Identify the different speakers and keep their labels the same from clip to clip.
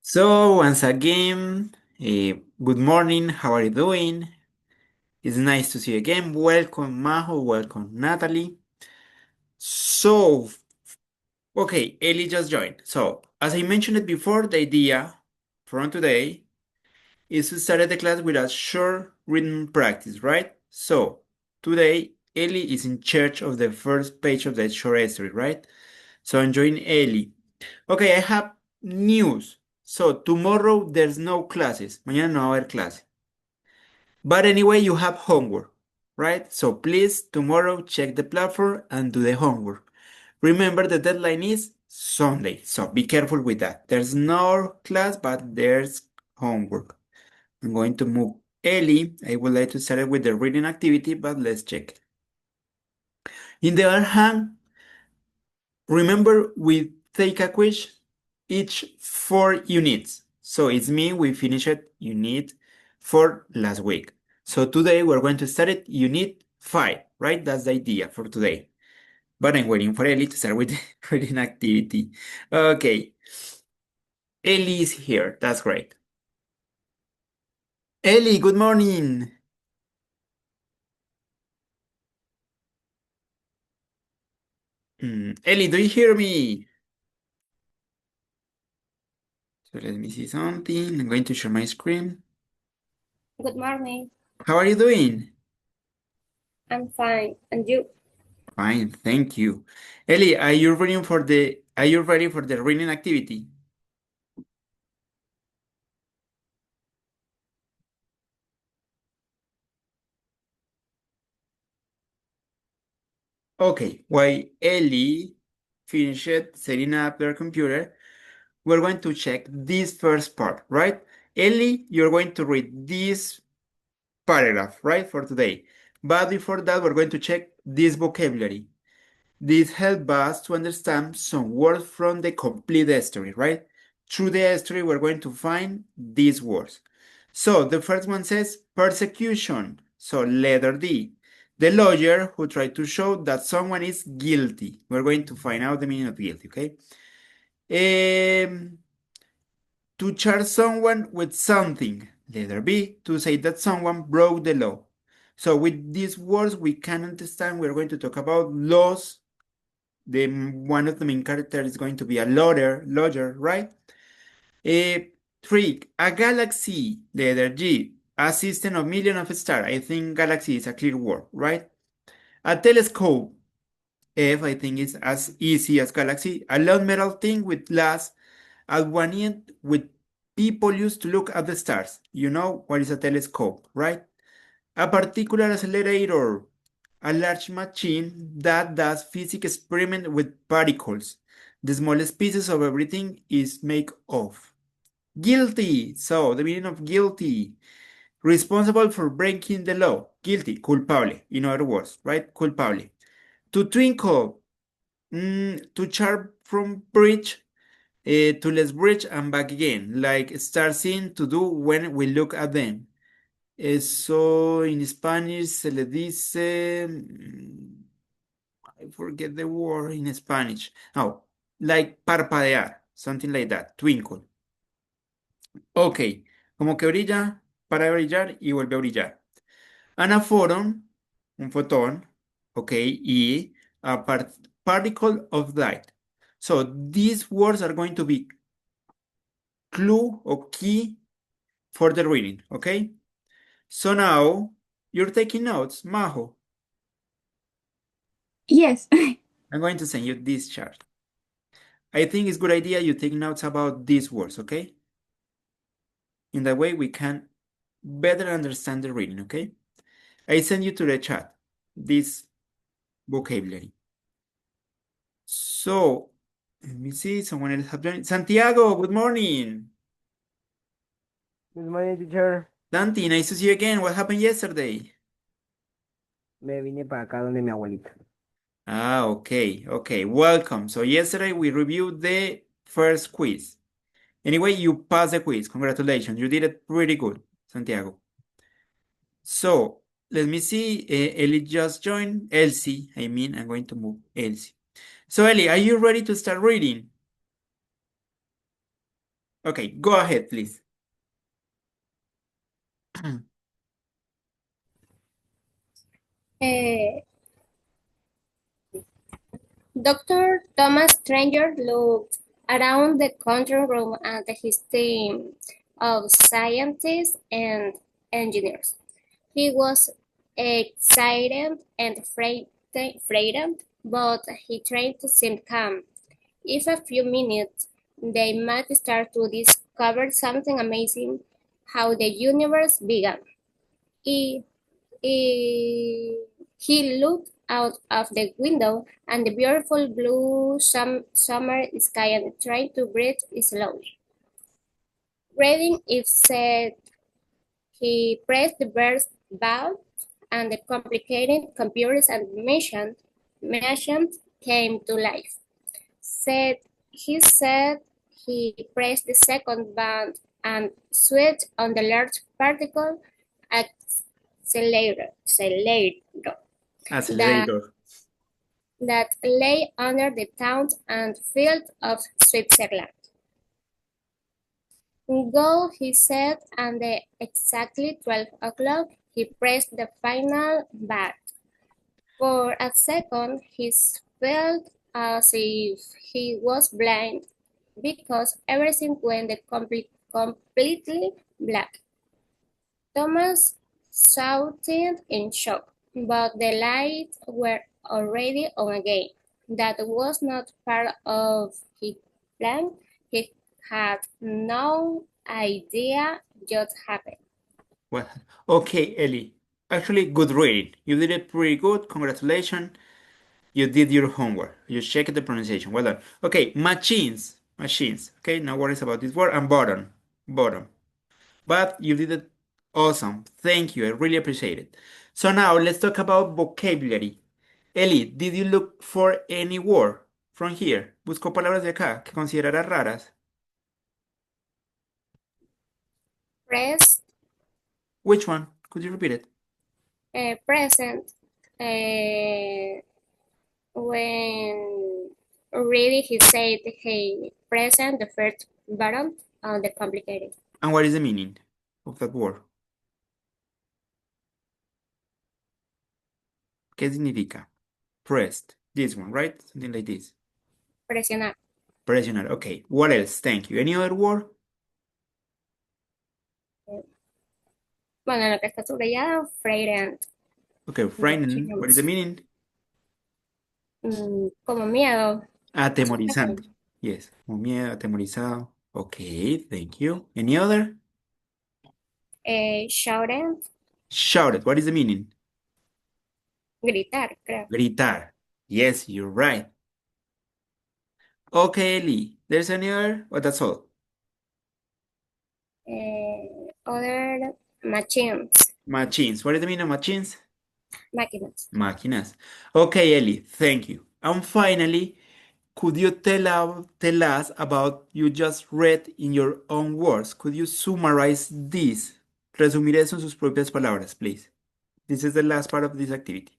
Speaker 1: So once again, good morning. How are you doing? It's nice to see you again. Welcome, Majo. Welcome, Natalie. So, okay, Ellie just joined. So, as I mentioned it before, the idea from today is to start the class with a short reading practice, right? So, today, Ellie is in charge of the first page of the short story, right? So, I'm joining Ellie. Okay, I have news. So, tomorrow there's no classes. Mañana no va a haber clase. But anyway, you have homework, right? So please, tomorrow, check the platform and do the homework. Remember, the deadline is Sunday, so be careful with that. There's no class, but there's homework. I'm going to move Ellie. I would like to start with the reading activity, but let's check. In the other hand, remember, we take a quiz each 4 units. So it's me, we finished unit 4 last week. So today we're going to start it unit 5, right? That's the idea for today. But I'm waiting for Ellie to start with the reading activity. Okay, Ellie is here. That's great. Ellie, good morning. Ellie, do you hear me? So let me see something. I'm going to share my screen.
Speaker 2: Good morning.
Speaker 1: How are you doing?
Speaker 2: I'm fine. And you?
Speaker 1: Fine, thank you. Ellie, are you ready for the reading activity? Okay, while Ellie finished setting up their computer, we're going to check this first part, right? Ellie, you're going to read this paragraph, right, for today. But before that, we're going to check this vocabulary. This helps us to understand some words from the complete story, right? Through the story, we're going to find these words. So the first one says persecution. So letter D. The lawyer who tried to show that someone is guilty. We're going to find out the meaning of guilty, okay? Um, to charge someone with something. Letter B. To say that someone broke the law. So with these words, we can understand we're going to talk about laws. One of the main characters is going to be a lawyer, right? A trick, a galaxy, letter G, a system of millions of stars. I think galaxy is a clear word, right? A telescope, F, I think is as easy as galaxy. A long metal thing with glass at one end with people used to look at the stars. You know what is a telescope, right? A particular accelerator, a large machine that does physics experiment with particles. The smallest pieces of everything is made of. Guilty. So the meaning of guilty. Responsible for breaking the law. Guilty. Culpable. In other words, right? Culpable. To twinkle. To charge from bridge to let's bridge and back again. Like start seeing to do when we look at them. Eso en Spanish se le dice. I forget the word in Spanish. Oh, like parpadear, something like that. Twinkle. Ok, como que brilla, para de brillar y vuelve a brillar. Anaphoron, un fotón, ok, y a particle of light. So these words are going to be clue or key for the reading, okay? So now you're taking notes, Majo.
Speaker 2: Yes.
Speaker 1: I'm going to send you this chart. I think it's a good idea you take notes about these words, okay? In that way we can better understand the reading, okay? I send you to the chat this vocabulary. So, let me see, someone else have joined. Santiago, good morning.
Speaker 3: Good morning, teacher.
Speaker 1: Santi, nice to see you again. What happened yesterday?
Speaker 3: Me vine para acá donde mi abuelita.
Speaker 1: Ah, okay, okay, welcome. So yesterday we reviewed the first quiz. Anyway, you passed the quiz. Congratulations. You did it pretty good, Santiago. So let me see. Ellie just joined. Elsie, I mean, I'm going to move Elsie. So Ellie, are you ready to start reading? Okay, go ahead, please.
Speaker 2: Uh, Dr. Thomas Stranger looked around the control room at his team of scientists and engineers. He was excited and frightened, but he tried to seem calm. In a few minutes, they might start to discover something amazing, how the universe began. He, he looked out of the window and the beautiful blue summer sky and tried to breathe slowly. Reading it said he pressed the bird button and the complicated computers and machines came to life. Said he said he pressed the second button and switched on the large particle accelerator that,
Speaker 1: Accelerator.
Speaker 2: that lay under the town and field of Switzerland. Go, he said, and at exactly 12 o'clock he pressed the final button. For a second he felt as if he was blind, because everything went completely black. Thomas shouted in shock, but the lights were already on again. That was not part of his plan. He had no idea just happened.
Speaker 1: What? Okay, Ellie. Actually, good reading. You did it pretty good. Congratulations. You did your homework. You checked the pronunciation. Well done. Okay, machines. Machines. Okay, no worries about this word. And bottom. Bottom. But you did it awesome. Thank you. I really appreciate it. So now let's talk about vocabulary. Eli, did you look for any word from here? ¿Buscó palabras de acá que considerara raras?
Speaker 2: Press,
Speaker 1: Which one? Could you repeat it?
Speaker 2: present, uh, when really he said he present the first button on the complicated.
Speaker 1: And what is the meaning of that word? ¿Qué significa? Pressed. This one, right? Something like this.
Speaker 2: Presionar.
Speaker 1: Presionar. Okay. What else? Thank you. Any other word?
Speaker 2: Bueno, lo que está subrayado, frightened.
Speaker 1: Okay. Frightening. What is the meaning?
Speaker 2: Como miedo.
Speaker 1: Atemorizante. Yes. Como miedo, atemorizado. Okay. Thank you. Any other?
Speaker 2: Shouting,
Speaker 1: Shouted. What is the meaning?
Speaker 2: gritar, creo.
Speaker 1: Gritar. Yes, you're right. Okay, Lee. There's any other? Well, that's all.
Speaker 2: Other machines,
Speaker 1: Machines. What is the meaning of machines?
Speaker 2: máquinas.
Speaker 1: Máquinas. Okay, Ellie. Thank you. And finally, could you tell us about you just read in your own words? Could you summarize this? Resumir eso en sus propias palabras, please. This is the last part of this activity.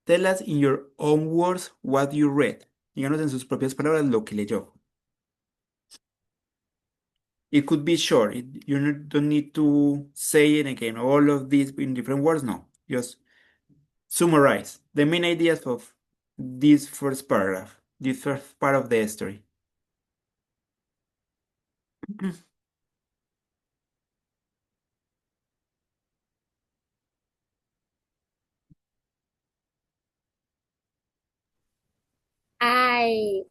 Speaker 1: Tell us in your own words what you read. Díganos en sus propias palabras lo que leyó. It could be short. Don't need to say it again. All of these in different words. No. Just summarize the main ideas of this first paragraph, this first part of the story.
Speaker 2: I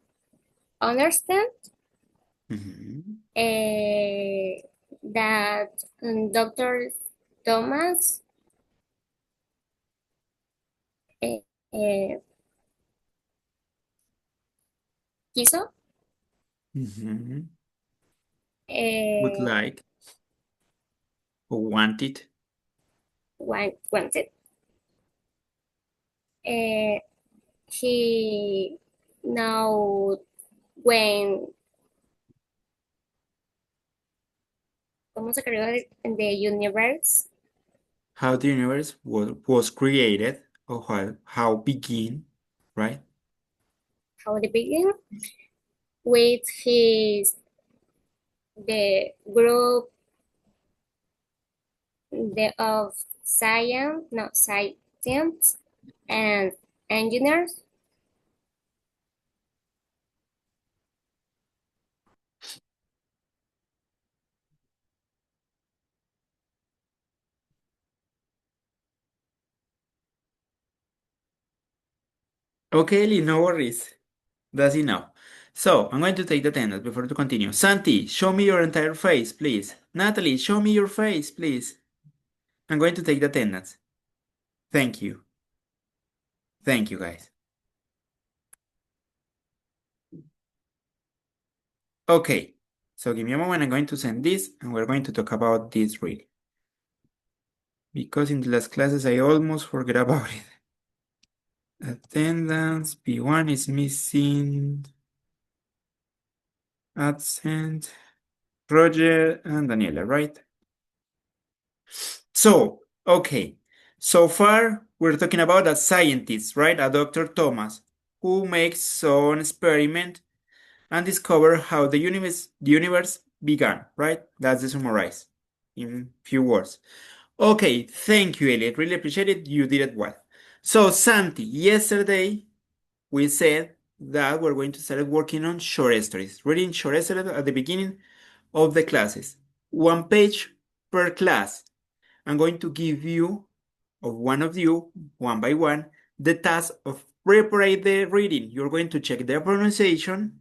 Speaker 2: understand
Speaker 1: Mhm.
Speaker 2: that Dr. Thomas uh, uh, quiso,
Speaker 1: Mhm. Would
Speaker 2: uh,
Speaker 1: like or want it.
Speaker 2: wanted. Uh, he now when ¿cómo se creó the universe?
Speaker 1: How the universe was created or how begin, right?
Speaker 2: How it began? with the group of science and engineers.
Speaker 1: Okay, Eli, no worries. That's enough. So, I'm going to take the attendance before to continue. Santi, show me your entire face, please. Natalie, show me your face, please. I'm going to take the attendance. Thank you. Thank you, guys. Okay, so give me a moment. I'm going to send this, and we're going to talk about this really. Because in the last classes, I almost forgot about it. Attendance, P1 is missing. Absent. Roger and Daniela, right? So, okay. So far, we're talking about a scientist, right? A Dr. Thomas, who makes some experiment and discover how the universe began, right? That's the summarize in few words. Okay, thank you, Elliot. Really appreciate it. You did it well. So, Santi, yesterday we said that we're going to start working on short stories, reading short stories at the beginning of the classes. One page per class. I'm going to give you, of one of you, one by one, the task of prepare the reading. You're going to check their pronunciation.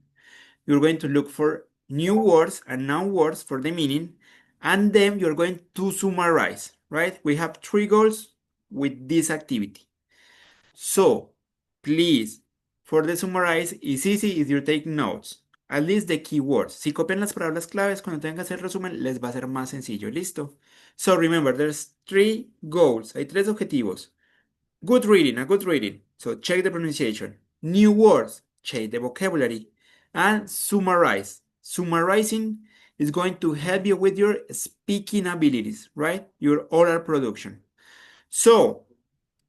Speaker 1: You're going to look for new words and noun words for the meaning. And then you're going to summarize, right? We have three goals with this activity. So, please, for the summarize, it's easy if you take notes. At least the keywords. Si copian las palabras claves cuando tengan que hacer resumen, les va a ser más sencillo. ¿Listo? So remember, there's three goals. Hay tres objetivos. Good reading, a good reading. So check the pronunciation. New words, check the vocabulary. And summarize. Summarizing is going to help you with your speaking abilities, right? Your oral production. So,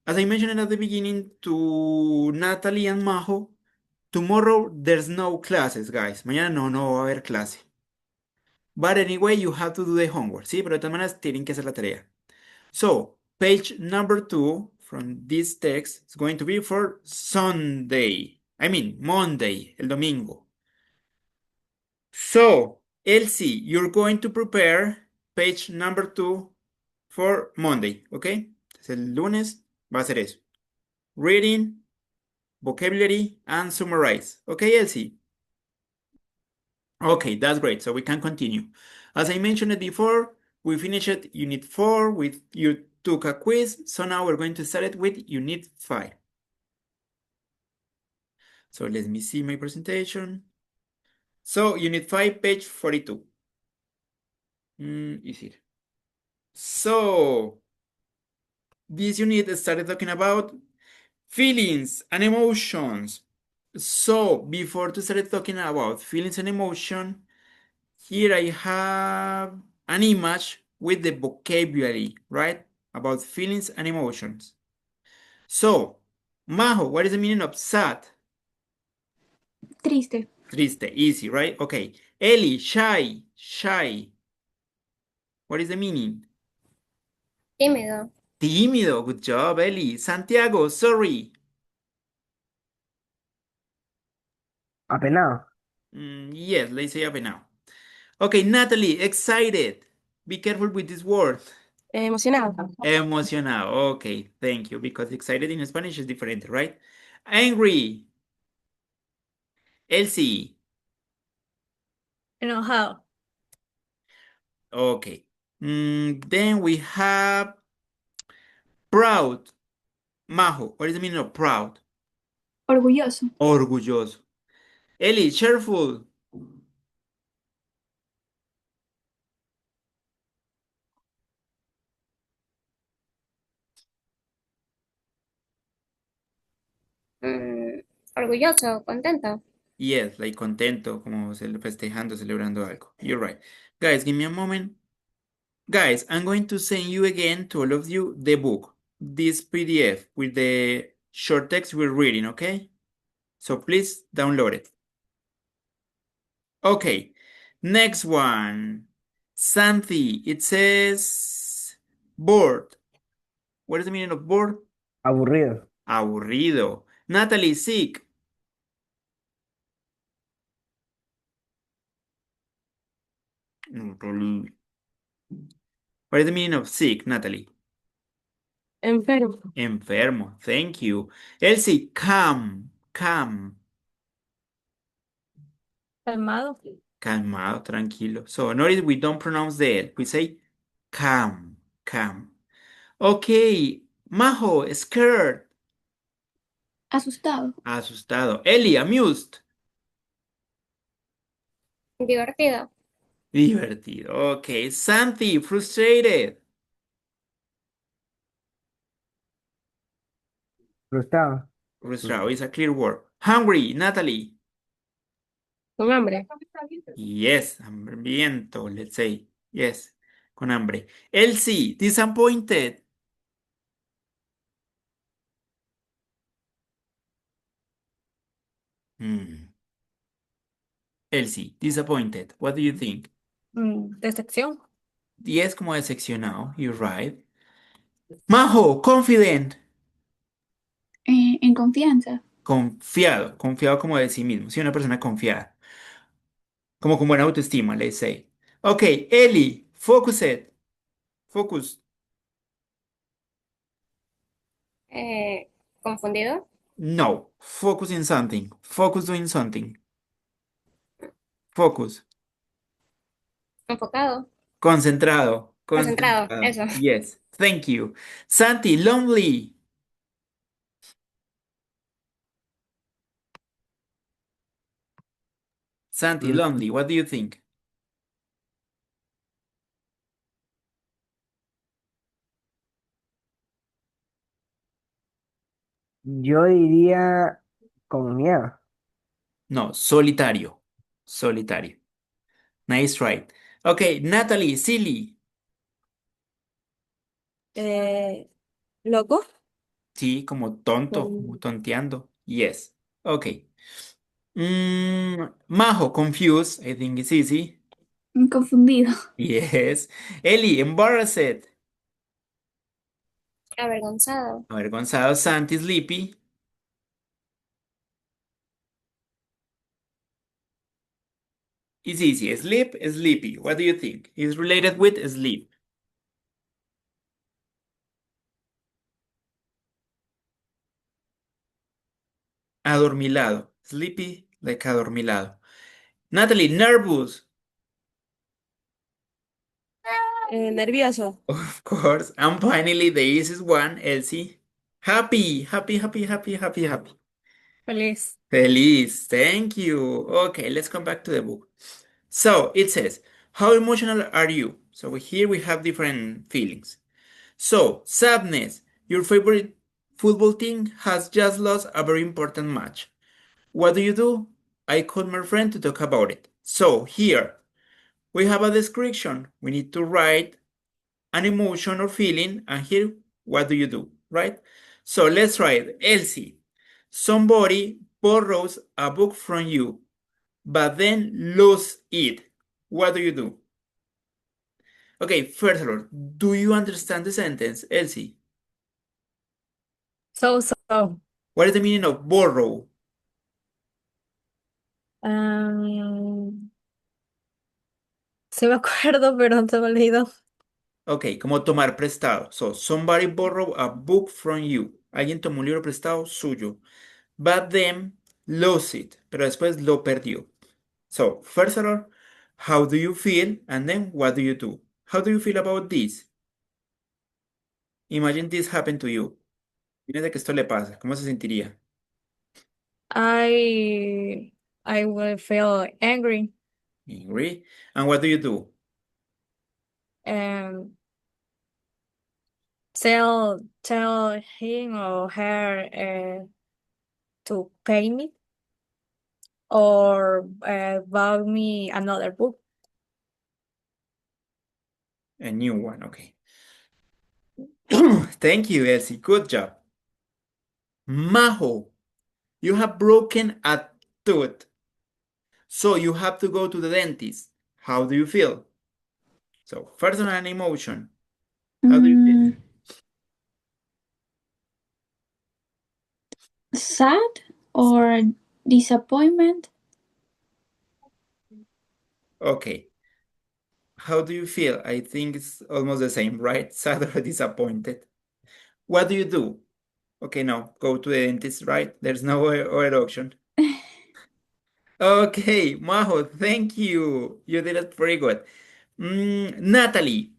Speaker 1: as I mentioned at the beginning to Natalie and Majo, tomorrow there's no classes, guys. Mañana no va a haber clase. But anyway, you have to do the homework, ¿sí? Pero de todas maneras tienen que hacer la tarea. So, page number 2 from this text is going to be for Sunday. I mean, Monday, el domingo. So, Elsie, you're going to prepare page number 2 for Monday, ¿ok? Entonces, el lunes va a ser eso. Reading, vocabulary, and summarize. Okay, Elsie? Okay, that's great. So we can continue. As I mentioned it before, we finished Unit 4 with you took a quiz. So now we're going to start it with Unit 5. So let me see my presentation. So Unit 5, page 42. Is it? So this unit started talking about feelings and emotions. So before to start talking about feelings and emotion, here I have an image with the vocabulary, right? About feelings and emotions. So, Majo, what is the meaning of sad?
Speaker 4: Triste.
Speaker 1: Triste, easy, right? Okay. Eli, shy, shy. What is the meaning?
Speaker 2: Tímido.
Speaker 1: Tímido, good job, Eli. Santiago, sorry.
Speaker 3: Apenado.
Speaker 1: Yes, let's say apenado. Okay, Natalie, excited. Be careful with this word.
Speaker 4: Emocionado.
Speaker 1: Emocionado. Okay, thank you. Because excited in Spanish is different, right? Angry. Elsie.
Speaker 4: Enojado.
Speaker 1: Okay. Then we have proud. Majo, what is the meaning of proud?
Speaker 4: Orgulloso.
Speaker 1: Orgulloso. Eli, cheerful.
Speaker 2: Orgulloso, contento.
Speaker 1: Yes, like contento, como festejando, celebrando algo. You're right. Guys, give me a moment. Guys, I'm going to send you again to all of you the book, this PDF with the short text we're reading, okay? So please download it. Okay, next one. Santi, it says bored. What is the meaning of bored?
Speaker 3: Aburrido.
Speaker 1: Aburrido. Natalie, sick. Natalie. What is the meaning of sick, Natalie?
Speaker 4: Enfermo.
Speaker 1: Enfermo. Thank you. Elsie, calm. Calm.
Speaker 4: Calmado.
Speaker 1: Calmado, tranquilo. So notice we don't pronounce the L. We say calm. Calm. Okay. Majo, scared.
Speaker 4: Asustado.
Speaker 1: Asustado. Ellie, amused.
Speaker 2: Divertido.
Speaker 1: Divertido. Okay. Santi, frustrated.
Speaker 3: Frustrado.
Speaker 1: Frustrado is a clear word. Hungry, Natalie.
Speaker 4: Con hambre.
Speaker 1: Yes, hambriento, let's say. Yes, con hambre. Elsie, disappointed. Hmm. Elsie, disappointed. What do you think?
Speaker 4: Decepción.
Speaker 1: Yes, como decepcionado. You're right. Majo, confident.
Speaker 4: En confianza.
Speaker 1: Confiado. Confiado como de sí mismo. Sí, una persona confiada. Como con buena autoestima, let's say. Ok, Ellie, focused. Focus.
Speaker 2: Confundido.
Speaker 1: No. Focus in something. Focus doing something. Focus.
Speaker 2: Enfocado.
Speaker 1: Concentrado.
Speaker 2: Concentrado.
Speaker 1: Concentrado.
Speaker 2: Eso.
Speaker 1: Yes. Thank you. Santi, lonely. Santi,
Speaker 3: Mm,
Speaker 1: lonely. What do you think?
Speaker 3: Yo diría con miedo.
Speaker 1: No, solitario. Solitario. Nice try. Okay, Natalie, silly.
Speaker 4: Loco.
Speaker 1: Sí, como tonto, como
Speaker 4: Con-
Speaker 1: tonteando. Yes. Okay. Majo, confused. I think it's easy.
Speaker 4: Confundido.
Speaker 1: Yes. Ellie, embarrassed.
Speaker 2: Avergonzado.
Speaker 1: Avergonzado. Santi, sleepy. It's easy. Sleep, sleepy. What do you think? Is related with sleep. Adormilado. Sleepy, like adormilado. Natalie, nervous.
Speaker 4: Nervioso.
Speaker 1: Of course. And finally, the easiest one, Elsie. Happy, happy, happy, happy, happy, happy.
Speaker 4: Feliz.
Speaker 1: Feliz. Thank you. Okay, let's come back to the book. So it says, how emotional are you? So here we have different feelings. So, sadness. Your favorite football team has just lost a very important match. What do you do? I called my friend to talk about it. So here we have a description. We need to write an emotion or feeling, and here, what do you do, right? So let's write Elsie. Somebody borrows a book from you, but then lose it. What do you do? Okay, first of all, do you understand the sentence, Elsie?
Speaker 4: So.
Speaker 1: What is the meaning of borrow?
Speaker 4: Um, sí me acuerdo, pero no se me olvidó.
Speaker 1: Ok, como tomar prestado. So, somebody borrow a book from you. Alguien tomó un libro prestado suyo. But then lose it. Pero después lo perdió. So, first of all, how do you feel? And then what do you do? How do you feel about this? Imagine this happened to you. Imagínate que esto le pasa. ¿Cómo se sentiría?
Speaker 4: I I will feel angry
Speaker 1: Angry. And what do you do?
Speaker 4: and tell him or her to pay me or buy me another book.
Speaker 1: A new one. Okay. Thank you, Elsie. Good job. Majo, you have broken a tooth. So you have to go to the dentist. How do you feel? So personal and emotion. How do you feel?
Speaker 5: Mm, sad or disappointment?
Speaker 1: Okay. How do you feel? I think it's almost the same, right? Sad or disappointed. What do you do? Okay, no, go to the dentist, right? There's no other option. Okay, Majo, thank you. You did it pretty good. Natalie,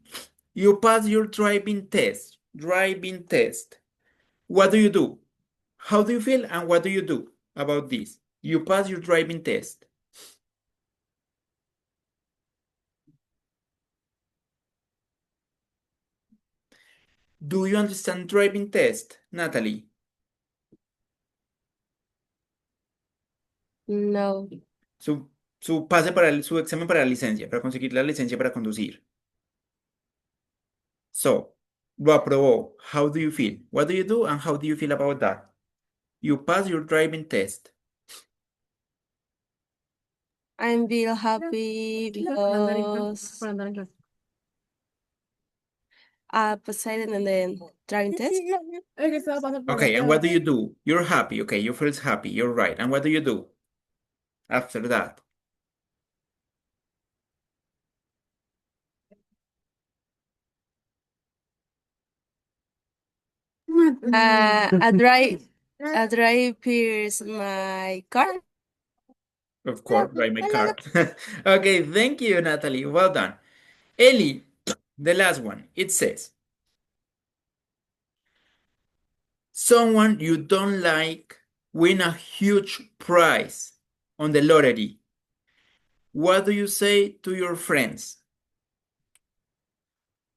Speaker 1: you passed your driving test. Driving test. What do you do? How do you feel and what do you do about this? You pass your driving test. Do you understand driving test, Natalie?
Speaker 2: No.
Speaker 1: Su pase su examen para la licencia, para conseguir la licencia para conducir. So, lo aprobó. How do you feel? What do you do and how do you feel about that? You pass your driving test.
Speaker 2: I feel happy because I passed in the driving test.
Speaker 1: Okay, and what do you do? You're happy. Okay, you feel happy. You're right. And what do you do after that?
Speaker 2: I drive here's my car.
Speaker 1: Of course, drive my car. Okay, thank you, Natalie. Well done. Ellie, the last one. It says, someone you don't like win a huge prize on the lottery. What do you say to your friends?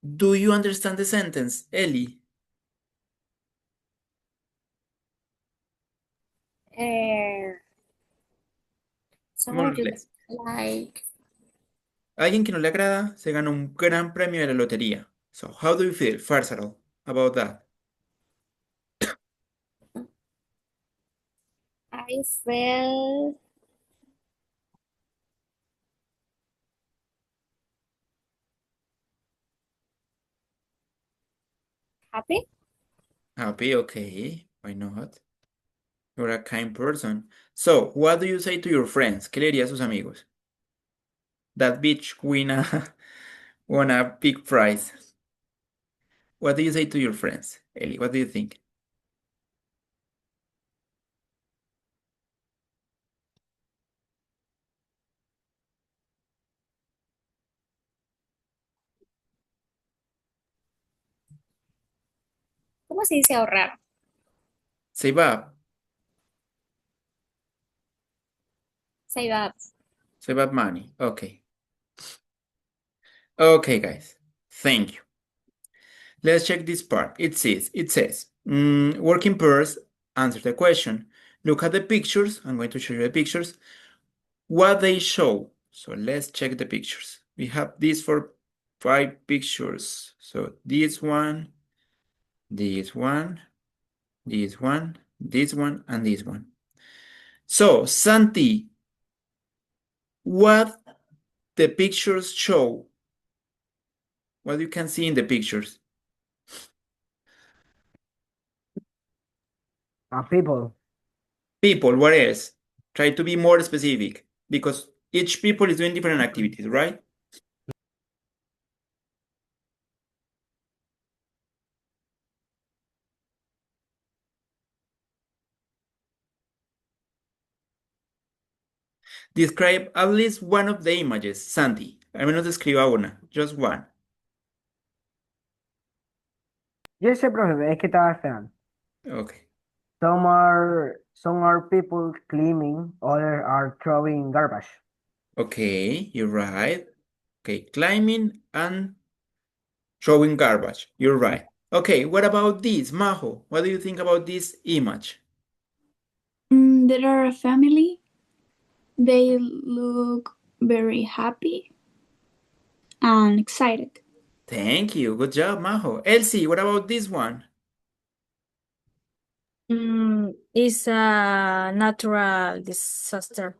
Speaker 1: Do you understand the sentence, Ellie?
Speaker 2: Uh,
Speaker 1: More
Speaker 2: someone
Speaker 1: or
Speaker 2: you
Speaker 1: less.
Speaker 2: like.
Speaker 1: Alguien que no le agrada se gana un gran premio de la lotería. So, how do you feel, Farsal, about that?
Speaker 2: I feel happy.
Speaker 1: Happy, okay. Why not? You're a kind person. So, what do you say to your friends? ¿Qué le diría a sus amigos? That bitch won a big prize. What do you say to your friends? Ellie, what do you think?
Speaker 2: ¿Cómo se dice ahorrar?
Speaker 1: Save up.
Speaker 2: Save up.
Speaker 1: Save up money. Okay. Okay, guys. Thank you. Let's check this part. It says, working pairs answer the question. Look at the pictures. I'm going to show you the pictures. What they show. So let's check the pictures. We have these for 5 pictures. So this one, this one, this one, this one, and this one. So Santi, what the pictures show? What you can see in the pictures?
Speaker 3: People.
Speaker 1: People, what else? Try to be more specific because each people is doing different activities, right? Describe at least one of the images, Santi. Al menos describa una, just one.
Speaker 3: Yes, profe, es que estaba esperando.
Speaker 1: Okay.
Speaker 3: Some are people cleaning, others are throwing garbage.
Speaker 1: Okay, you're right. Okay, climbing and throwing garbage. You're right. Okay, what about this, Majo? What do you think about this image?
Speaker 5: There are a family. They look very happy and excited.
Speaker 1: Thank you. Good job, Majo. Elsie, what about this one?
Speaker 4: It's a natural disaster.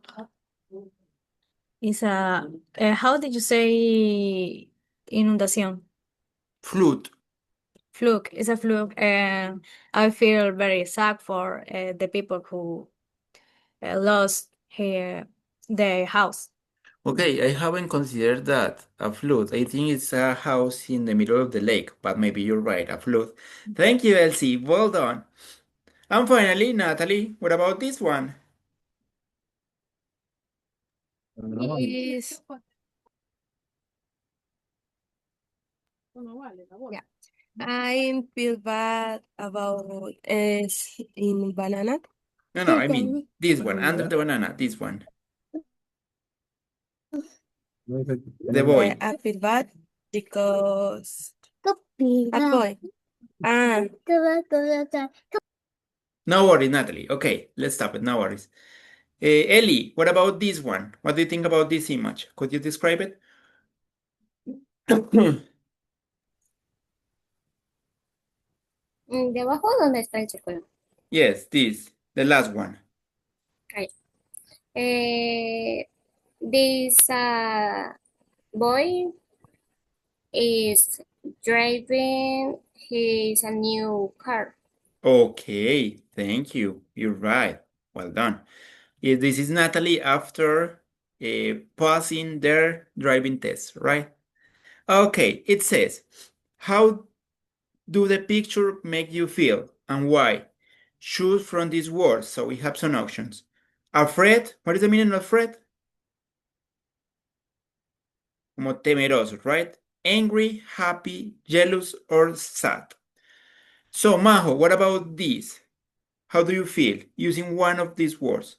Speaker 4: Is a, how did you say inundación?
Speaker 1: Flood.
Speaker 4: Fluke. It's a fluke, and I feel very sad for the people who lost their house.
Speaker 1: Okay, I haven't considered that a flood. I think it's a house in the middle of the lake, but maybe you're right, a flood. Thank you, Elsie. Well done. And finally, Natalie, what about this one?
Speaker 6: Is yeah. I feel bad about in banana.
Speaker 1: No, no, I mean this one, under the banana, this one. The boy.
Speaker 6: I feel bad because a boy. Ah,
Speaker 1: No worries, Natalie. Okay, let's stop it. No worries. Ellie, what about this one? What do you think about this image? Could you describe it?
Speaker 2: Debajo, ¿dónde está el círculo?
Speaker 1: Yes, this, the last one.
Speaker 2: Ahí. This boy is driving his a new car.
Speaker 1: Okay, thank you. You're right. Well done. This is Natalie after passing their driving test, right? Okay, it says, how do the picture make you feel and why? Choose from these words. So we have some options. Afraid, what is the meaning of afraid? Como temeroso, right? Angry, happy, jealous, or sad. So, Majo, what about this? How do you feel using one of these words?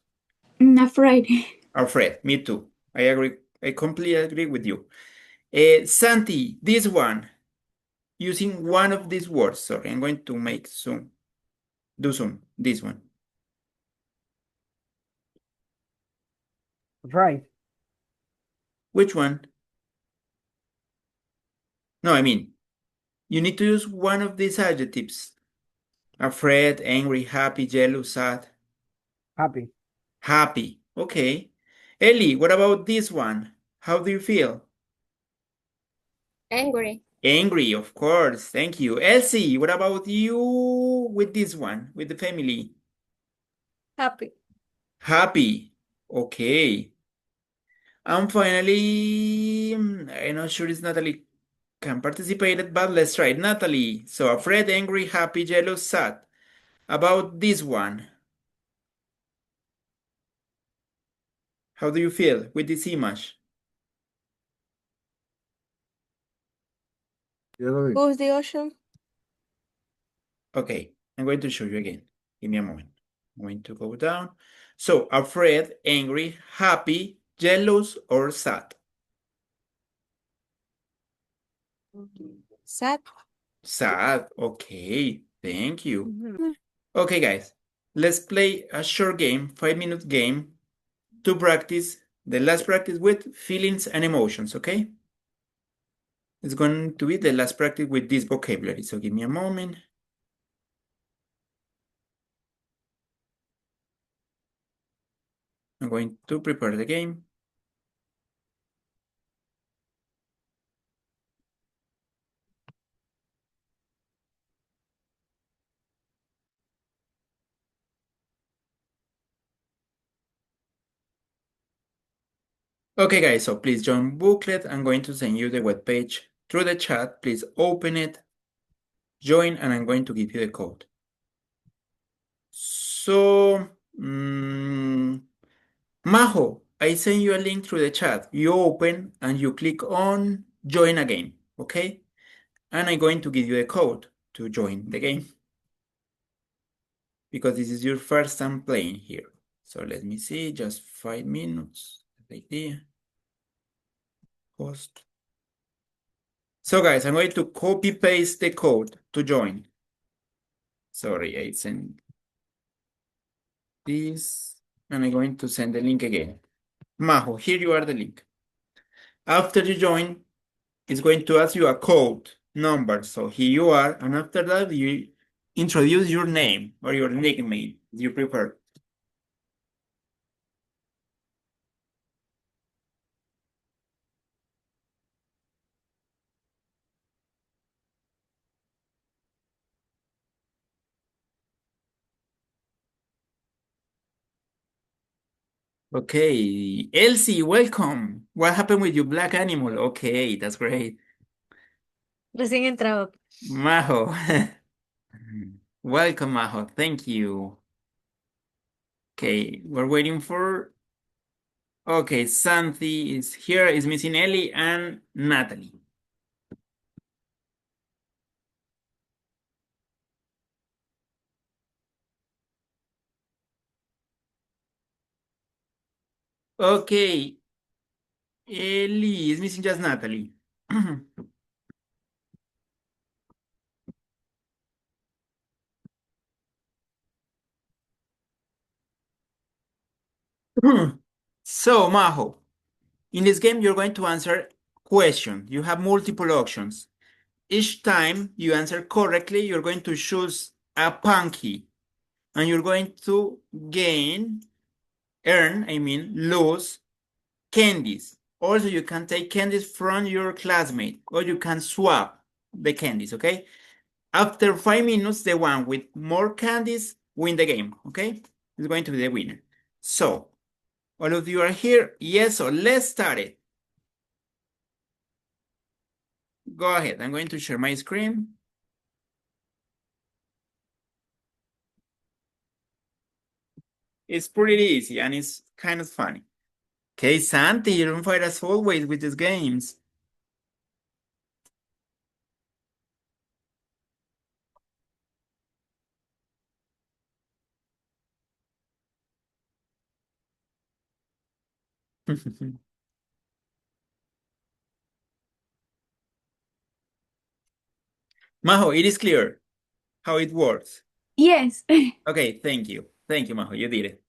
Speaker 5: Afraid.
Speaker 1: Afraid, me too. I agree. I completely agree with you. Santi, this one, using one of these words. Sorry, I'm going to make zoom. Do zoom, this one.
Speaker 3: Right.
Speaker 1: Which one? No, I mean, you need to use one of these adjectives. Afraid, angry, happy, jealous, sad.
Speaker 3: Happy.
Speaker 1: Happy. Okay. Ellie, what about this one? How do you feel?
Speaker 2: Angry.
Speaker 1: Angry, of course. Thank you. Elsie, what about you with this one, with the family?
Speaker 4: Happy.
Speaker 1: Happy. Okay. And finally, I'm not sure if Natalie can participate, but let's try it. Natalie. So afraid, angry, happy, jealous, sad. About this one, how do you feel with this image?
Speaker 6: who's the ocean?
Speaker 1: Okay, I'm going to show you again. Give me a moment. I'm going to go down. So afraid, angry, happy, jealous, or sad?
Speaker 6: Sad.
Speaker 1: Sad. Okay, thank you. Okay, guys, let's play a short game, 5-minute game to practice the last practice with feelings and emotions, okay? It's going to be the last practice with this vocabulary, so give me a moment. I'm going to prepare the game. Okay, guys, so please join booklet. I'm going to send you the web page through the chat. Please open it, join, and I'm going to give you the code. So, Majo, I send you a link through the chat. You open and you click on join again, okay? And I'm going to give you a code to join the game because this is your first time playing here. So let me see, just 5 minutes. Right there. Post. So guys, I'm going to copy paste the code to join. Sorry, I sent this and I'm going to send the link again. Majo, here you are the link. After you join, it's going to ask you a code number. So here you are, and after that you introduce your name or your nickname you prefer. Okay, Elsie, welcome. What happened with your black animal? Okay, that's great.
Speaker 4: Recién entrado.
Speaker 1: Majo. Welcome, Majo. Thank you. Okay, we're waiting for. Okay, Santi is here. Is missing Ellie and Natalie. Okay, Ellie is missing just Natalie. So, Majo, in this game, you're going to answer question. You have multiple options. Each time you answer correctly, you're going to choose a punky and you're going to lose candies. Also, you can take candies from your classmate or you can swap the candies, okay? After 5 minutes, the one with more candies win the game, okay? It's going to be the winner. So, all of you are here? Yes, so let's start it. Go ahead, I'm going to share my screen. It's pretty easy and it's kind of funny. Okay, Santi, you're on fire as always with these games. Majo, it is clear how it works.
Speaker 5: Yes.
Speaker 1: Okay, thank you. Thank you, Majo, you did it.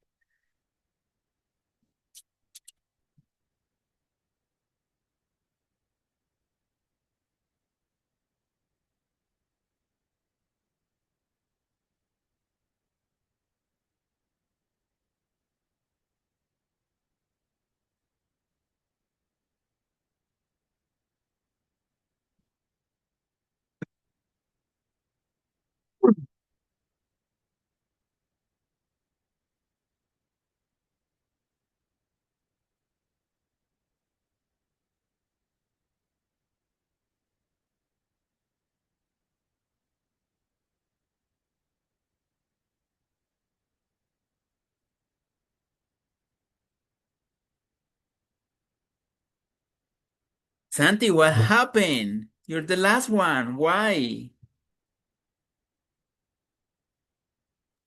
Speaker 1: Santi, what happened? You're the last one. Why?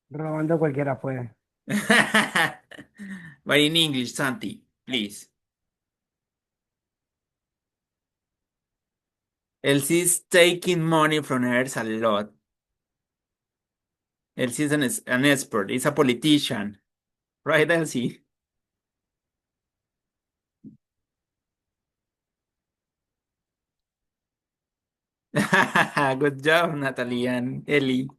Speaker 3: Robando cualquiera puede.
Speaker 1: But in English, Santi, please. Elsie's taking money from hers a lot. Elsie's an expert. He's a politician. Right, Elsie? Good job, Natalie and Ellie.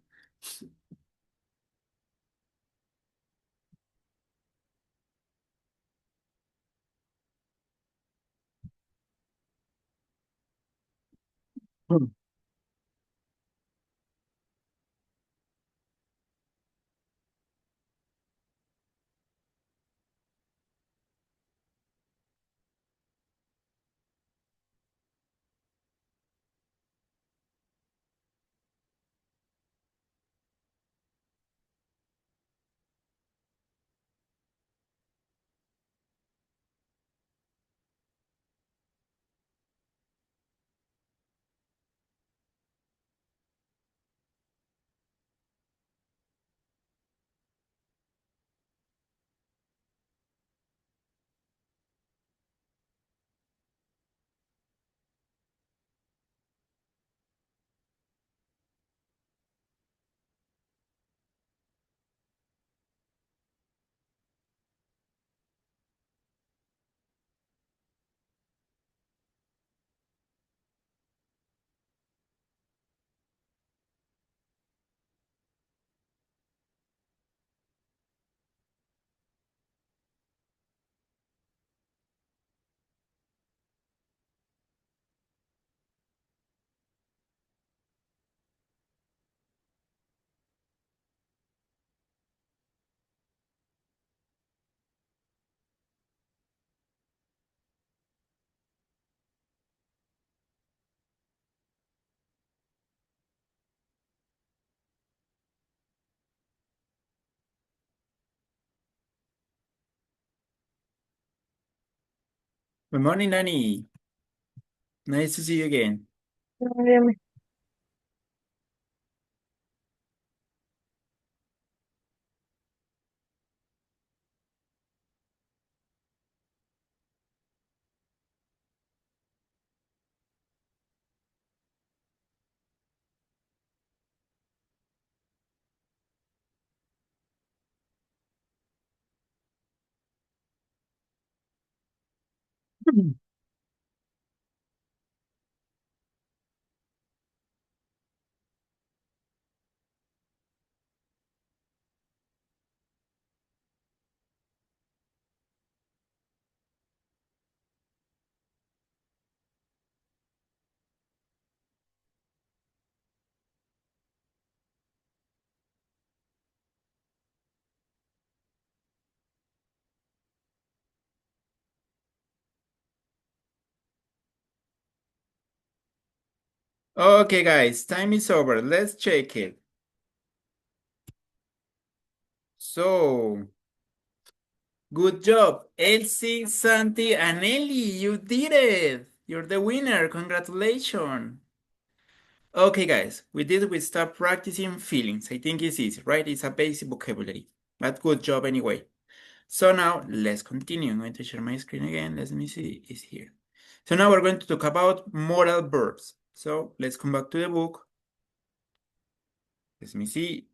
Speaker 1: Good morning, Nani. Nice to see you again. Okay, guys, time is over. Let's check it. So, good job, Elsie, Santi, and Ellie. You did it. You're the winner. Congratulations. Okay, guys, with this, we start practicing feelings. I think it's easy, right? It's a basic vocabulary, but good job anyway. So now let's continue. I'm going to share my screen again. Let me see, it's here. So now we're going to talk about modal verbs. So let's come back to the book. Let me see.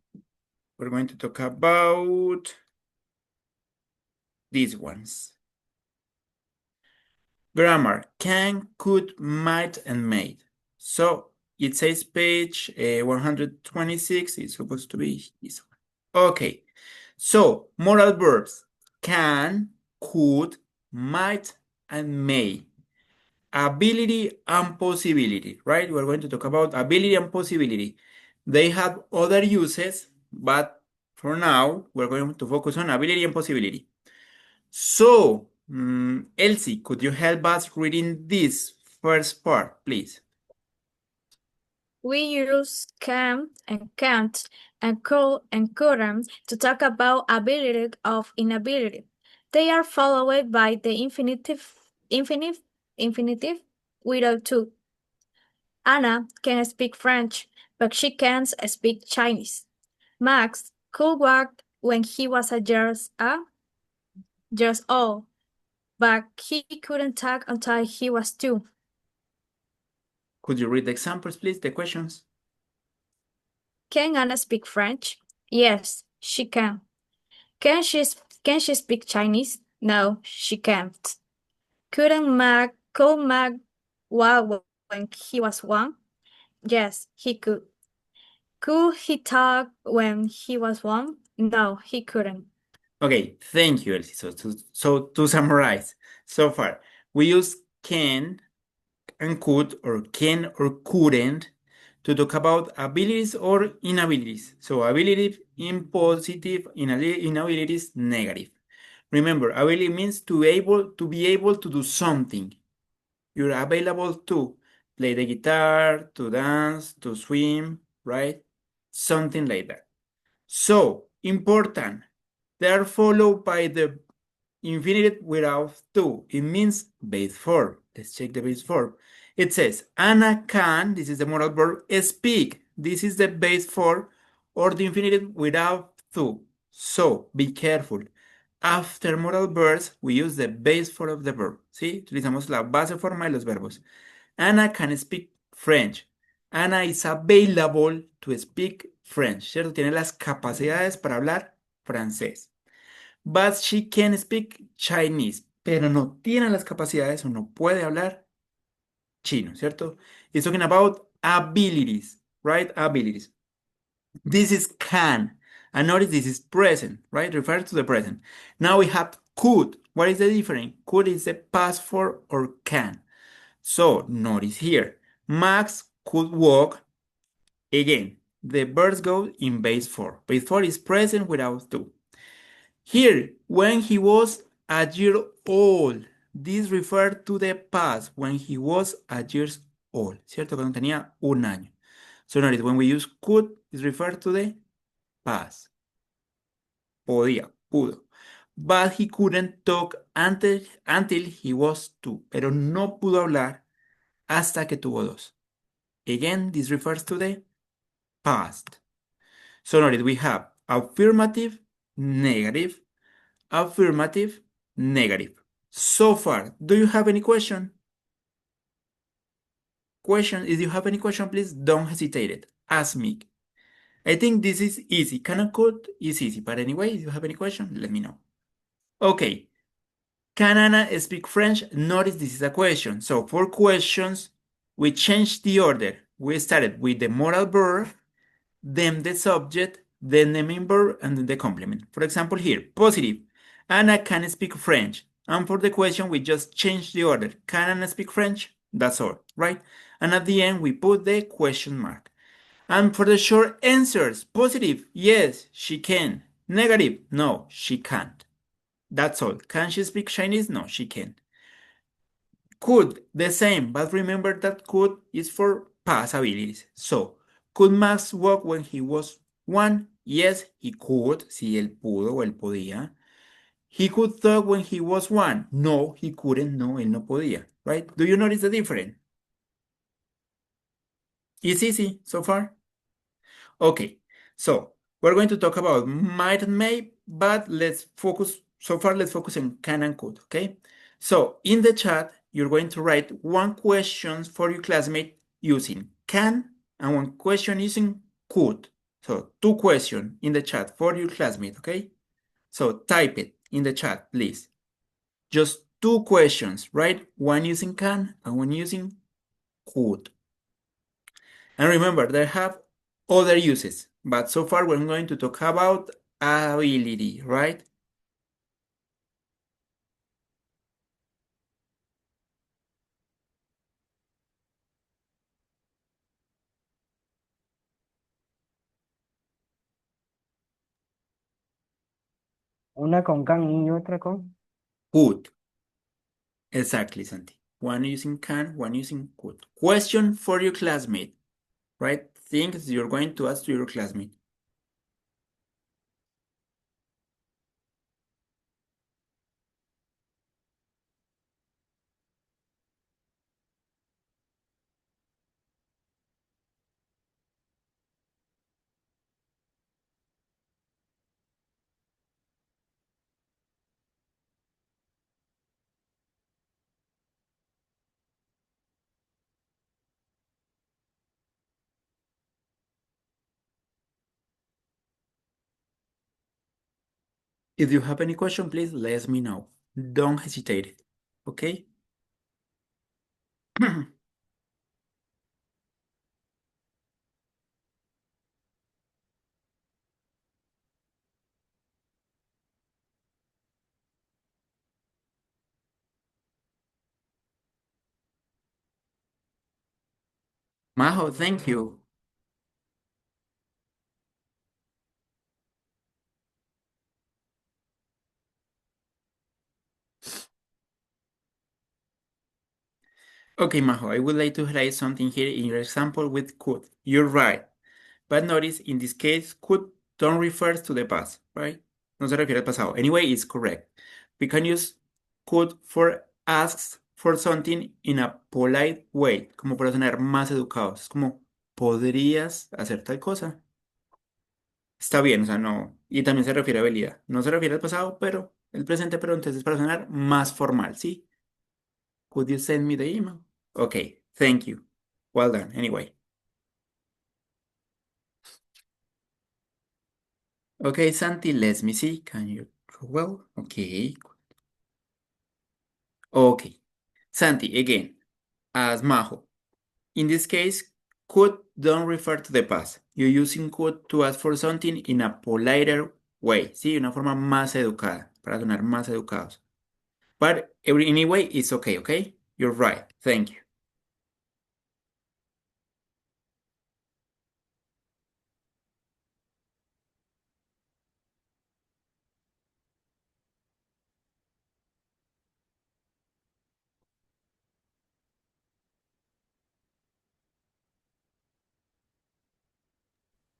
Speaker 1: We're going to talk about these ones. Grammar, can, could, might, and may. So it says page 126. It's supposed to be this one. Okay, so modal verbs, can, could, might, and may. Ability and possibility, right? We're going to talk about ability and possibility. They have other uses, but for now, we're going to focus on ability and possibility. So, Elsie, could you help us reading this first part, please?
Speaker 4: We use can and can't and could and couldn't to talk about ability of inability. They are followed by the infinitive without to. Anna can speak French, but she can't speak Chinese. Max could walk when he was years old, but he couldn't talk until he was 2.
Speaker 1: Could you read the examples, please, the questions?
Speaker 4: Can Anna speak French? Yes, she can. Can she speak Chinese? No, she can't. Could Mac walk when he was 1? Yes, he could. Could he talk when he was 1? No, he couldn't.
Speaker 1: Okay, thank you, Elsie. So to summarize, so far, we use can and could, or can or couldn't, to talk about abilities or inabilities. So ability in positive, inabilities negative. Remember, ability means to be able to do something. You're available to play the guitar, to dance, to swim, right? Something like that. So important. They are followed by the infinitive without to. It means base form. Let's check the base form. It says, Anna can, this is the modal verb, speak. This is the base form or the infinitive without to. So be careful. After modal verbs, we use the base form of the verb. ¿Sí? Utilizamos la base forma de los verbos. Anna can speak French. Anna is available to speak French, ¿cierto? Tiene las capacidades para hablar francés. But she can speak Chinese, pero no tiene las capacidades o no puede hablar chino, ¿cierto? It's talking about abilities, right? Abilities. This is can. And notice this is present, right? Refer to the present. Now we have could. What is the difference? Could is the past for or can. So notice here, Max could walk. Again, the verbs go in base form. Base form is present without to. Here, when he was a year old, this refers to the past, when he was a years old, ¿cierto? Cuando tenía 1 año. So notice, when we use could, it refers to the past. Podía, pudo. but he couldn't talk until he was 2. Pero no pudo hablar hasta que tuvo 2. Again, this refers to the past. So notice we have affirmative, negative, affirmative, negative. So far, do you have any question? If you have any question, please don't hesitate it. Ask me. I think this is easy. Can and could is easy. But anyway, if you have any question, let me know. Okay. Can Anna speak French? Notice this is a question. So for questions, we changed the order. We started with the moral verb, then the subject, then the main verb, and then the complement. For example, here, positive. Anna can speak French. And for the question, we just changed the order. Can Anna speak French? That's all, right? And at the end, we put the question mark. And for the short answers, positive, yes, she can. Negative, no, she can't. That's all. Can she speak Chinese? No, she can't. Could, the same, but remember that could is for past abilities. So, could Max walk when he was 1? Yes, he could. Si él pudo o él podía. He could talk when he was 1. No, he couldn't. No, él no podía. Right? Do you notice the difference? It's easy so far. Okay, so we're going to talk about might and may, but let's focus on can and could, okay? So in the chat, you're going to write one question for your classmate using can and one question using could. So 2 questions in the chat for your classmate, okay? So type it in the chat, please. Just 2 questions, right? One using can and one using could. And remember, they have other uses, but so far we're going to talk about ability, right?
Speaker 3: Una con can y otra con.
Speaker 1: Could. Exactly, Santi. One using can, one using could. Question for your classmate, right? Things you're going to ask to your classmate. If you have any question, please let me know. Don't hesitate, okay? Majo, thank you. Okay, Majo, I would like to highlight something here in your example with could. You're right. But notice, in this case, could don't refers to the past, right? No se refiere al pasado. Anyway, it's correct. We can use could for asks for something in a polite way, como para sonar más educados. Es como, ¿podrías hacer tal cosa? Está bien, o sea, no. Y también se refiere a habilidad. No se refiere al pasado, pero el presente, pero entonces para sonar más formal, ¿sí? Could you send me the email? Okay, thank you. Well done, anyway. Okay, Santi, let me see. Can you? Well, okay. Okay. Santi, again, as Majo. In this case, could don't refer to the past. You're using could to ask for something in a politer way. Sí, una forma más educada, para sonar más educados. But anyway, it's okay, okay? You're right. Thank you.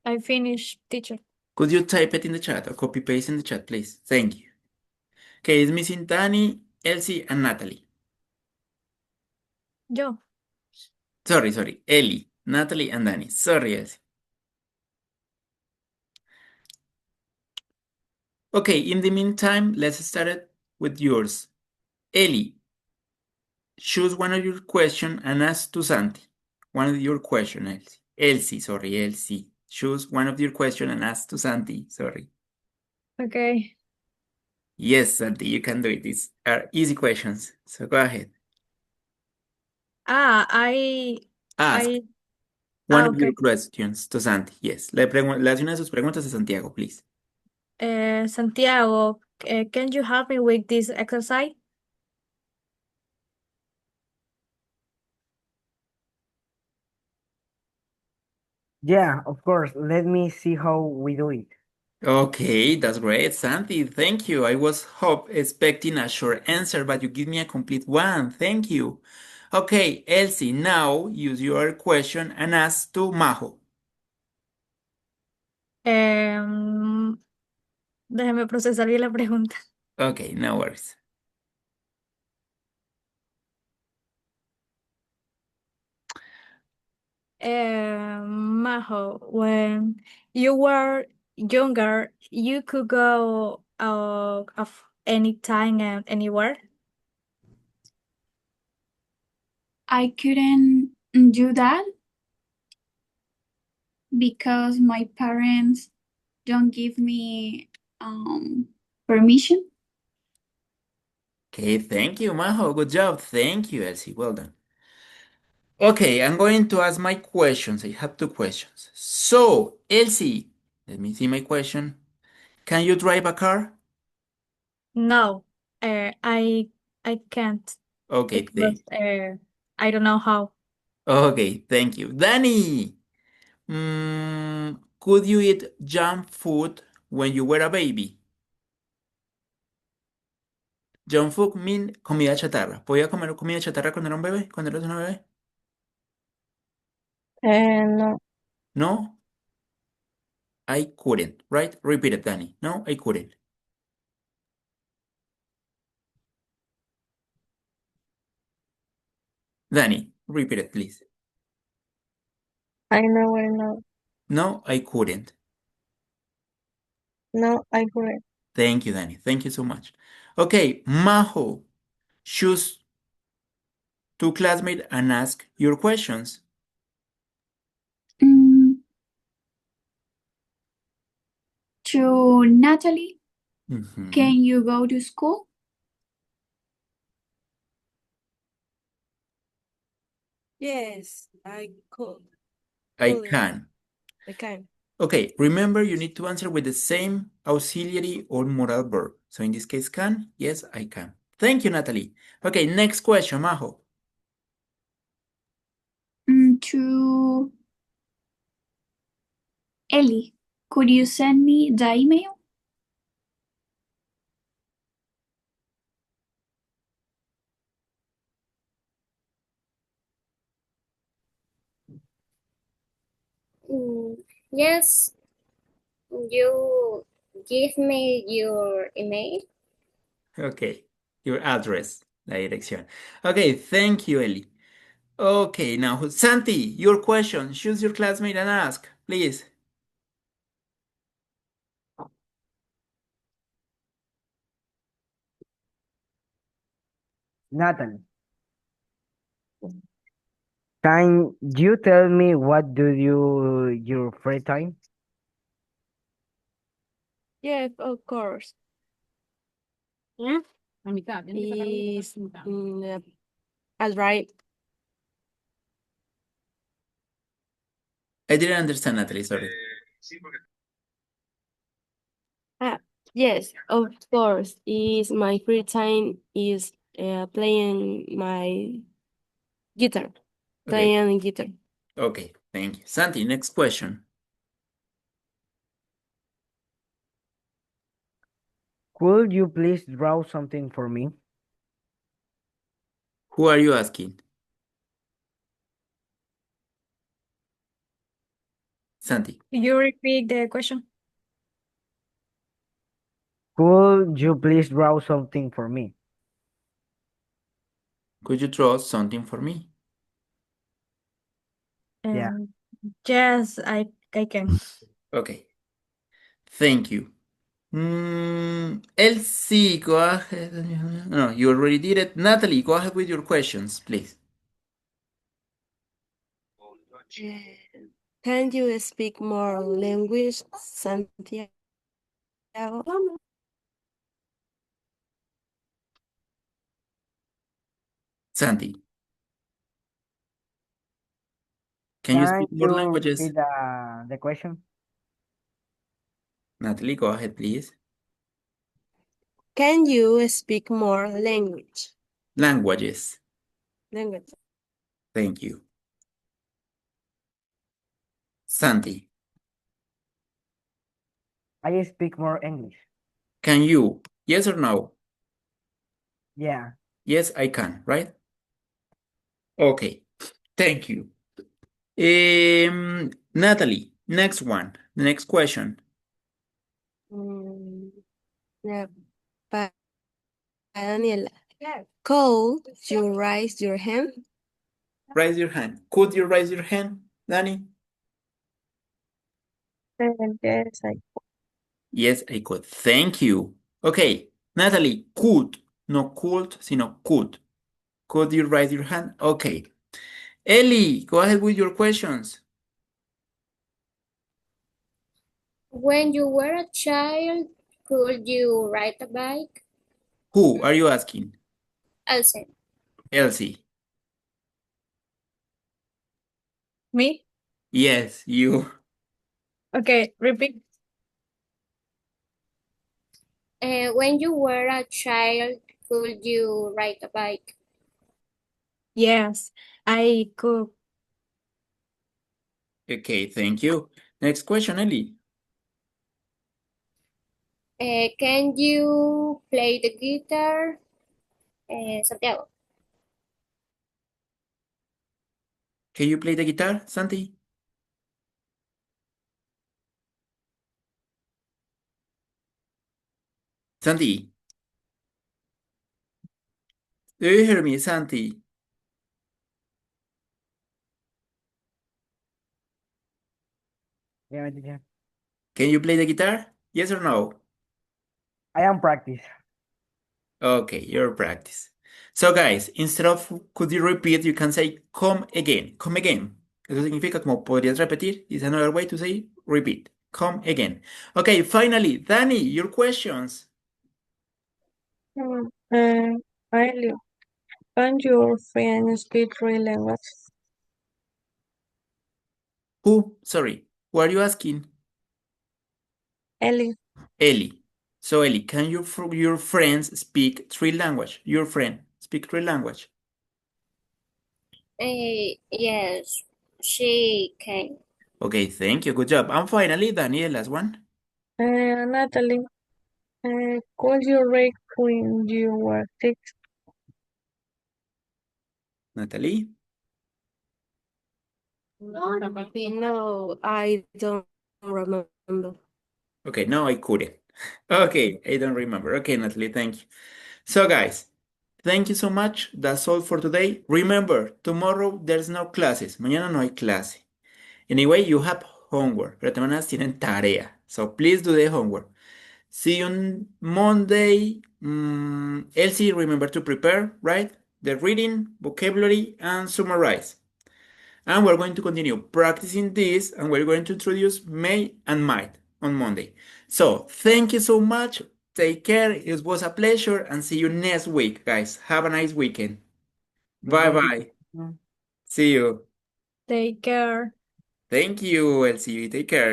Speaker 4: I finished, teacher.
Speaker 1: Could you type it in the chat or copy paste in the chat, please? Thank you. Okay, it's missing Danny, Elsie, and Natalie.
Speaker 4: Yo.
Speaker 1: Sorry, Ellie, Natalie, and Danny. Sorry, Elsie. Okay, in the meantime, let's start it with yours. Ellie, choose one of your question and ask to Santi. One of your question, Elsie. Elsie. Choose one of your question and ask to Santi. Sorry.
Speaker 4: Okay.
Speaker 1: Yes, Santi, you can do it. These are easy questions. So go ahead.
Speaker 4: Ah,
Speaker 1: Ask
Speaker 4: I,
Speaker 1: one of your
Speaker 4: okay.
Speaker 1: questions to Santi. Yes. Le hace una de sus preguntas a Santiago, please.
Speaker 4: Santiago, can you help me with this exercise?
Speaker 3: Yeah, of course. Let me see how we do it.
Speaker 1: Okay, that's great, Santi. Thank you. I was expecting a short answer, but you give me a complete one. Thank you. Okay, Elsie, now use your question and ask to Majo.
Speaker 4: Em, Déjeme procesar bien la pregunta.
Speaker 1: Okay, no worries.
Speaker 4: Majo, when you were younger, you could go of any time and anywhere.
Speaker 5: I couldn't do that because my parents don't give me permission.
Speaker 1: Okay, thank you, Majo. Good job. Thank you, Elsie. Well done. Okay, I'm going to ask my questions. I have two questions. So, Elsie, let me see my question. Can you drive a car?
Speaker 4: No, I can't
Speaker 1: Okay,
Speaker 4: because I don't know how.
Speaker 1: okay, thank you. Danny, could you eat junk food when you were a baby? Junk food mean comida chatarra. ¿Podía comer comida chatarra cuando era un bebé? ¿Cuando eras una bebé?
Speaker 6: No.
Speaker 1: No, I couldn't, right? Repeat it, Danny. No, I couldn't. Danny, repeat it, please.
Speaker 6: I never know.
Speaker 1: No, I couldn't.
Speaker 6: No, I couldn't.
Speaker 1: Thank you, Danny. Thank you so much. Okay, Majo, choose two classmates and ask your questions.
Speaker 5: Mm, to Natalie,
Speaker 1: Mhm.
Speaker 5: can you go to school?
Speaker 6: Yes, I could.
Speaker 1: I
Speaker 6: Couldn't.
Speaker 1: can.
Speaker 6: I can.
Speaker 1: Okay, remember you need to answer with the same auxiliary or modal verb. So in this case, can. Yes, I can. Thank you, Natalie. Okay, next question, Majo.
Speaker 5: To Ellie, could you send me the email?
Speaker 2: Mm, yes, you give me your email.
Speaker 1: Okay, your address, la dirección. Okay, thank you, Eli. Okay, now, Santi, your question. Choose your classmate and ask, please.
Speaker 3: Nathan, can you tell me what do you your free time?
Speaker 6: Yes, of course.
Speaker 4: ¿Eh? A mitad.
Speaker 6: Is all right.
Speaker 1: I didn't understand, Natalie, sorry.
Speaker 6: Ah, yes, of course. Is my free time is playing my guitar.
Speaker 1: Okay,
Speaker 6: Playing guitar.
Speaker 1: okay, thank you. Santi, next question.
Speaker 3: Could you please draw something for me?
Speaker 1: Who are you asking? Santi.
Speaker 4: You repeat the question?
Speaker 3: Could you please draw something for me?
Speaker 1: Could you draw something for me?
Speaker 3: Yeah.
Speaker 4: Yes, I can.
Speaker 1: Okay, thank you. Elsie, go ahead. No, you already did it. Natalie, go ahead with your questions, please.
Speaker 6: Can you speak more language, Santiago?
Speaker 1: Santi, can you
Speaker 3: Can
Speaker 1: speak more
Speaker 3: you
Speaker 1: languages?
Speaker 3: repeat the question?
Speaker 1: Natalie, go ahead, please.
Speaker 6: Can you speak more
Speaker 1: Languages.
Speaker 6: language?
Speaker 1: Thank you. Santi,
Speaker 3: I speak more English.
Speaker 1: can you? Yes or no?
Speaker 3: Yeah.
Speaker 1: Yes, I can, right? Okay, thank you. Natalie, next one. The next question.
Speaker 6: Mm, yeah, pa Daniela. Could you raise your hand?
Speaker 1: Raise your hand. Could you raise your hand, Danny?
Speaker 4: Yes,
Speaker 1: Yes, I could. Thank you. Okay, Natalie, could. No could, sino could. Could you raise your hand? Okay. Ellie, go ahead with your questions.
Speaker 2: When you were a child, could you ride a bike?
Speaker 1: Who are you asking?
Speaker 2: Elsie,
Speaker 1: Elsie.
Speaker 4: me?
Speaker 1: Yes, you.
Speaker 4: Okay, repeat.
Speaker 2: when you were a child, could you ride a bike?
Speaker 4: Yes, I could.
Speaker 1: Okay, thank you. Next question, Ellie.
Speaker 2: Can you play the guitar? Santiago.
Speaker 1: Can you play the guitar, Santi? Santi, do you hear me, Santi?
Speaker 3: Yeah, teacher.
Speaker 1: Can you play the guitar? Yes or no?
Speaker 3: I am practice.
Speaker 1: Okay, your practice. So, guys, instead of could you repeat, you can say come again. Come again. Eso significa como podrías repetir. Is another way to say repeat. Come again. Okay, finally, Danny, your questions.
Speaker 4: Ellie, can your friend speak three languages?
Speaker 1: Who? Sorry, who are you asking?
Speaker 4: Ellie,
Speaker 1: Ellie. So, Ellie, can your friends speak three language? Your friend speak three language.
Speaker 2: Yes, she can.
Speaker 1: Okay, thank you. Good job. And finally, Danny, the last one.
Speaker 4: Natalie, could you read when you were six?
Speaker 1: Natalie.
Speaker 6: No, I don't remember.
Speaker 1: Okay, no, I couldn't. Okay, I don't remember. Okay, Natalie, thank you. So, guys, thank you so much. That's all for today. Remember, tomorrow there's no classes. Mañana no hay clase. Anyway, you have homework. Pero también tienen tarea. So, please do the homework. See you on Monday. Elsie, remember to prepare, right? The reading, vocabulary, and summarize. And we're going to continue practicing this, and we're going to introduce may and might on Monday. So, thank you so much. Take care. It was a pleasure, and see you next week, guys. Have a nice weekend. Bye
Speaker 3: Goodbye,
Speaker 1: bye.
Speaker 3: teacher.
Speaker 1: See you.
Speaker 4: Take care.
Speaker 1: Thank you, Elsie. Take care.